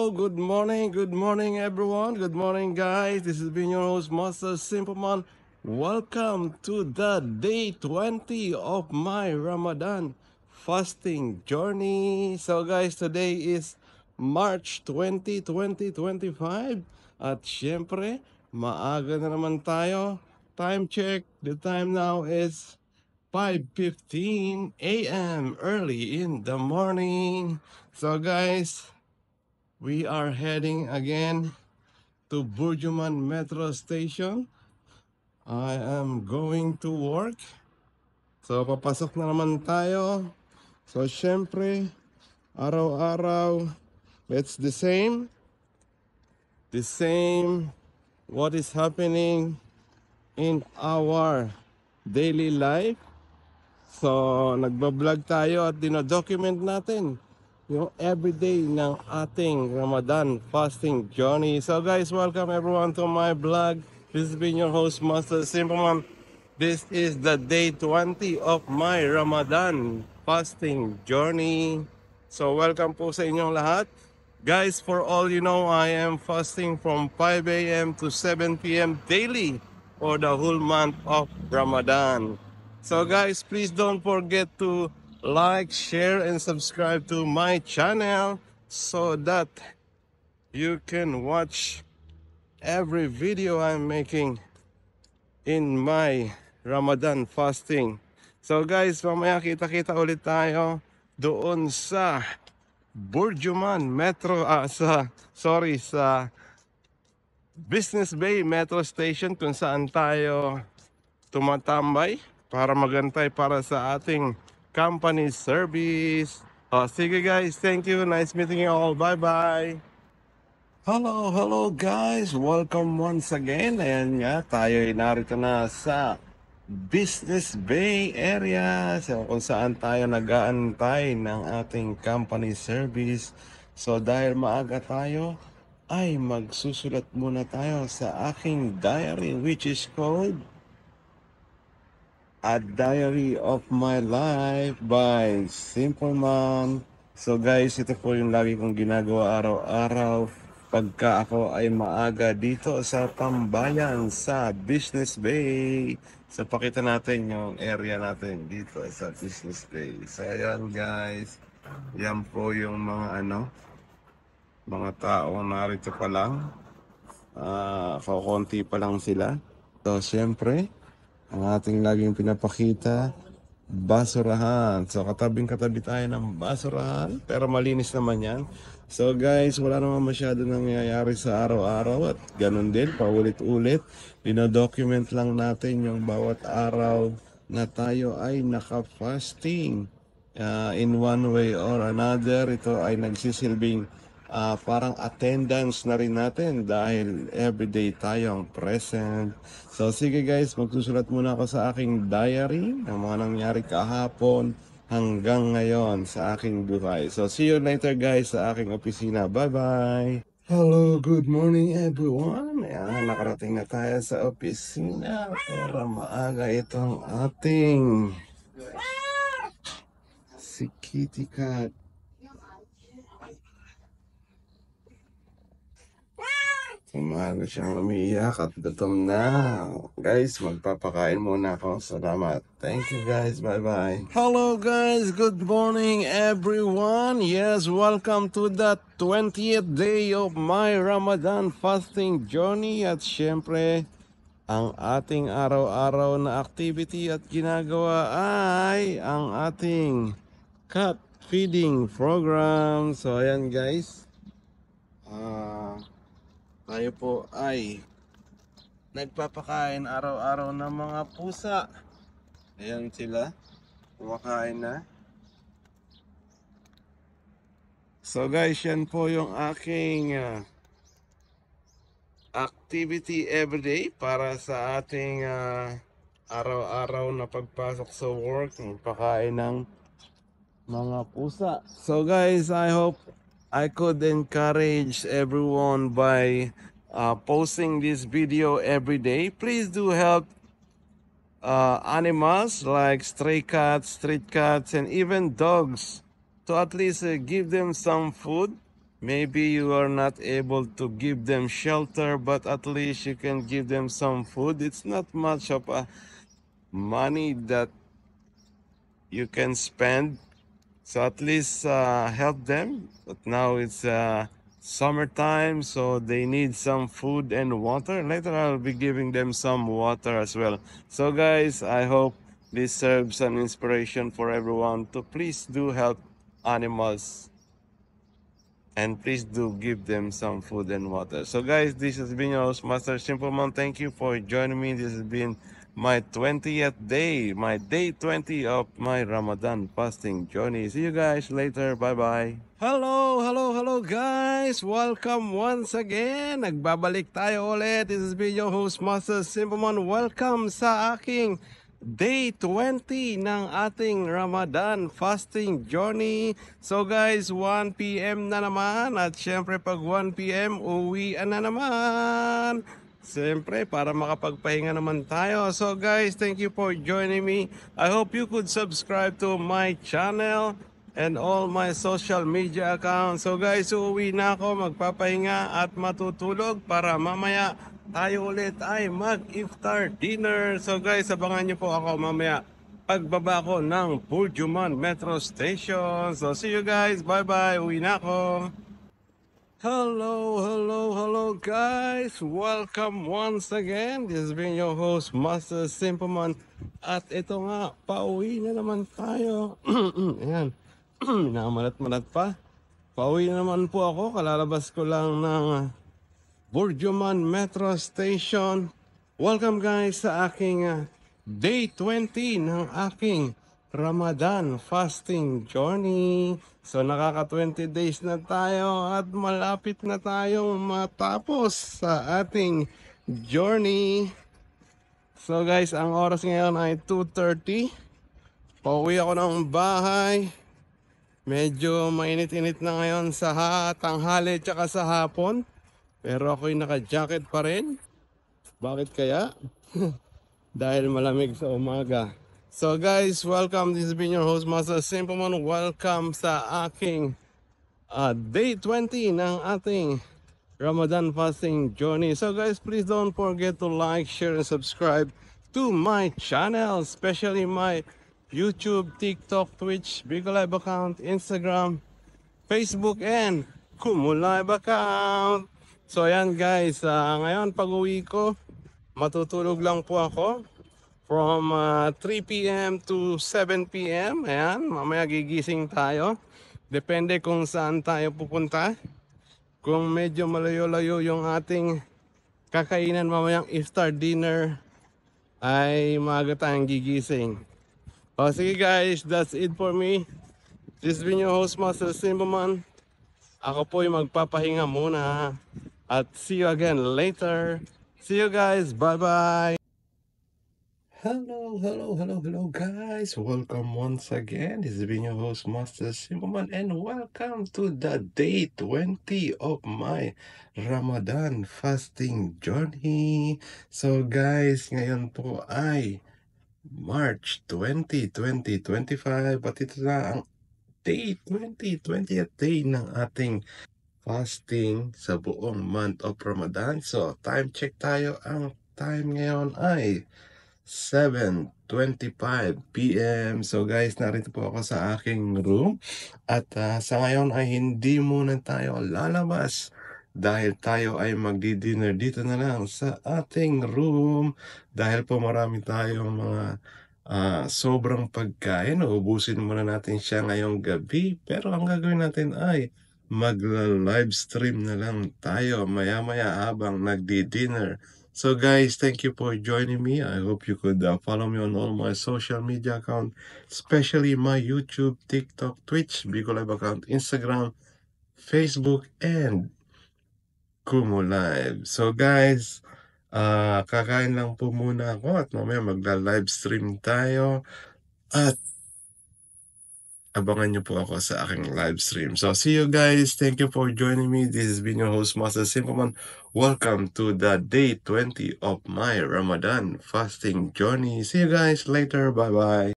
Good morning, everyone. Good morning, guys. This has been your host, Master Simpleman. Welcome to the day 20 of my Ramadan fasting journey. So, guys, today is March 20, 2025. At syempre, maaga na naman tayo. Time check. The time now is 5:15 a.m. early in the morning. So, guys, we are heading again to Burjuman Metro Station. I am going to work. So, papasok na naman tayo. So, syempre, araw-araw, it's the same. The same what is happening in our daily life. So, nagbablog tayo at dinodocument natin yung everyday ng ating Ramadan fasting journey. So guys, welcome everyone to my vlog. This has been your host, Master Simpleman. This is the day 20 of my Ramadan fasting journey. So welcome po sa inyong lahat. Guys, for all you know, I am fasting from 5 a.m. to 7 p.m. daily for the whole month of Ramadan. So guys, please don't forget to like, share, and subscribe to my channel so that you can watch every video I'm making in my Ramadan fasting. So guys, mamaya kita-kita ulit tayo doon sa Burjuman Metro, sa Business Bay Metro Station kung saan tayo tumatambay para magantay para sa ating company service. Sige guys, thank you. Nice meeting you all. Bye-bye. Hello guys. Welcome once again. Ayan nga, tayo ay narito na sa Business Bay area. So, kung saan tayo nag-aantay ng ating company service. So, dahil maaga tayo, ay magsusulat muna tayo sa aking diary which is called A Diary of My Life by Simpleman. So guys, ito po yung lagi kong ginagawa araw-araw pagka ako ay maaga dito sa tambayan sa Business Bay. So pakita natin yung area natin dito sa Business Bay. So ayan guys, yan po yung mga taong narito pa lang. Kakunti pa lang sila. So syempre, ang ating laging pinapakita, basurahan. So katabing-katabi tayo ng basurahan, pero malinis naman yan. So guys, wala naman masyado nangyayari sa araw-araw at ganun din, paulit-ulit. Dinodocument lang natin yung bawat araw na tayo ay naka-fasting. In one way or another, ito ay nagsisilbing parang attendance na rin natin dahil everyday tayong present. So sige guys, magsusulat muna ako sa aking diary ng mga nangyari kahapon hanggang ngayon sa aking buhay. So see you later guys sa aking opisina. Bye-bye! Hello, good morning everyone. Ayan, nakarating na tayo sa opisina para maaga itong ating si Kitty Cat. Umaga siyang umiiyak at gutom na. Guys, magpapakain muna ako. Salamat. Thank you guys. Bye-bye. Hello guys. Good morning everyone. Yes, welcome to the 20th day of my Ramadan fasting journey. At syempre, ang ating araw-araw na activity at ginagawa ay ang ating cat feeding program. So ayan guys. Tayo po ay nagpapakain araw-araw ng mga pusa. Ayan sila, kumakain na. So guys, yan po yung aking activity everyday para sa ating araw-araw na pagpasok sa work, pagpakain ng mga pusa. So guys, I hope I could encourage everyone by posting this video every day. Please do help animals like stray cats, street cats, and even dogs to at least give them some food. Maybe you are not able to give them shelter, but at least you can give them some food. It's not much of a money that you can spend, so at least help them. But now it's summertime, so they need some food and water. Later I'll be giving them some water as well. So guys, I hope this serves an inspiration for everyone to please do help animals, and please do give them some food and water. So guys, this has been your host, Master Simpleman. Thank you for joining me. This has been my 20th day, my day 20 of my Ramadan fasting journey. See you guys later. Bye-bye. Hello guys! Welcome once again! Nagbabalik tayo ulit. This has been your host, Master Simpleman. Welcome sa aking Day 20 ng ating Ramadan fasting journey. So guys, 1 p.m. na naman, at syempre pag 1 p.m. uwian na naman. Siyempre para makapagpahinga naman tayo. So guys, thank you for joining me. I hope you could subscribe to my channel and all my social media accounts. So guys, uuwi na ako, magpapahinga at matutulog para mamaya tayo ulit ay mag-iftar dinner. So guys, abangan nyo po ako mamaya pagbaba ko ng Burjuman Metro Station. So see you guys, bye bye, uwi na ako. Hello guys, welcome once again. This has been your host, Master Simpleman. At ito nga, pauwi na naman tayo. Ayan, minamalat-malat pa. Pauwi na naman po ako, kalalabas ko lang ng Burjuman Metro Station. Welcome guys sa aking Day 20 ng aking Ramadan fasting journey. So nakaka 20 days na tayo at malapit na tayong matapos sa ating journey. So guys, ang oras ngayon ay 2:30. Pauwi ako ng bahay. Medyo mainit-init na ngayon sa tanghali tsaka sa hapon. Pero ako'y naka-jacket pa rin. Bakit kaya? Dahil malamig sa umaga. So guys, welcome. This has been your host, Master Simpleman. Welcome sa aking Day 20 ng ating Ramadan fasting journey. So guys, please don't forget to like, share, and subscribe to my channel, especially my YouTube, TikTok, Twitch, Bigo Live account, Instagram, Facebook, and Kumu Live account. So ayan guys, ngayon pag uwi ko, matutulog lang po ako from 3 p.m. to 7 p.m. Ayan, mamaya gigising tayo. Depende kung saan tayo pupunta. Kung medyo malayo-layo yung ating kakainan mamayang iftar dinner, ay maaga tayong gigising. O sige guys, that's it for me. This has been your host, Master Simpleman. Ako po'y magpapahinga muna. At see you again later. See you guys. Bye-bye. Hello guys. Welcome once again. This has been your host, Master Simpleman, and welcome to the day 20 of my Ramadan fasting journey. So guys, ngayon po ay March 20, 2025. At ito na ang day 20th day ng ating fasting sa buong month of Ramadan. So, time check tayo. Ang time ngayon ay 7:25 p.m. So guys, narito po ako sa aking room. At sa ngayon ay hindi muna tayo lalabas dahil tayo ay magdi-dinner dito na lang sa ating room. Dahil po marami tayong mga sobrang pagkain. Uubusin muna natin siya ngayong gabi. Pero ang gagawin natin ay magla-live stream na lang tayo maya-maya habang nagdi-dinner. So guys, thank you for joining me. I hope you could follow me on all my social media account, especially my YouTube, TikTok, Twitch, Bigo Live account, Instagram, Facebook, and Kumu Live. So guys, kakain lang po muna ako at mamaya magla-live stream tayo. At abangan niyo po ako sa aking live stream. So, see you guys. Thank you for joining me. This has been your host, Master Simpleman. Welcome to the day 20 of my Ramadan fasting journey. See you guys later. Bye-bye.